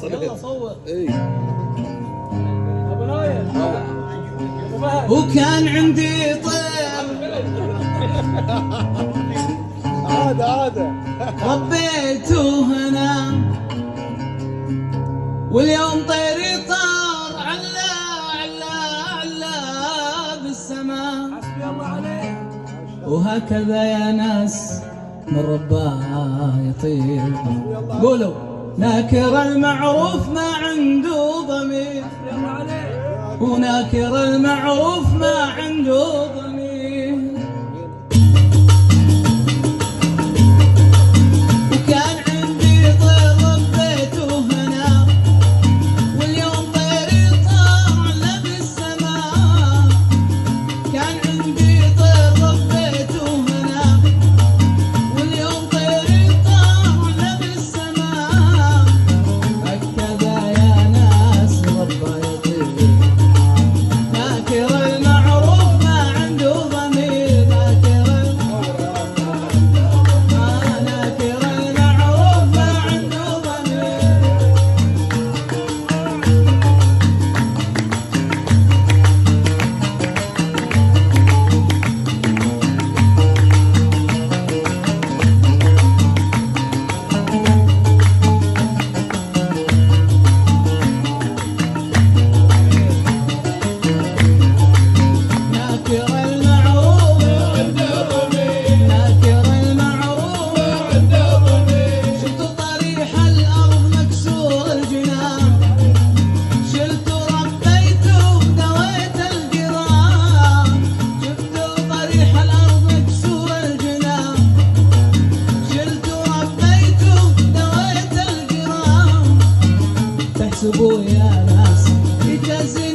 يلا صور. اي ابو نايل. وكان عندي طير عادة ربيته هنا، واليوم طيري طار علا علا علا بالسماء. حسبي الله عليك. وهكذا يا ناس من رباه يطير. قولوا ناكر المعروف ما عنده ضمير، حسبي الله عليك. وناكر المعروف ما عنده ضمير. وكان عندي طير ربيته هنا، واليوم طيري طار على بالسماء. كان عندي طير ربيته هنا، واليوم طيري طار على بالسماء. هكذا يا ناس ربا يطير، ناكر المعروف ما عنده ضمير. ناكر المعروف ما عنده ضمير. ناكر المعروف ناكر المعروف شلت طريح الأرض مكسور الجنان، شلت ربيته دويت الجيران. شلت طريح الأرض مكسور الجنان، شلت ربيته دويت الجيران. تحسبوا يا ناس يجازي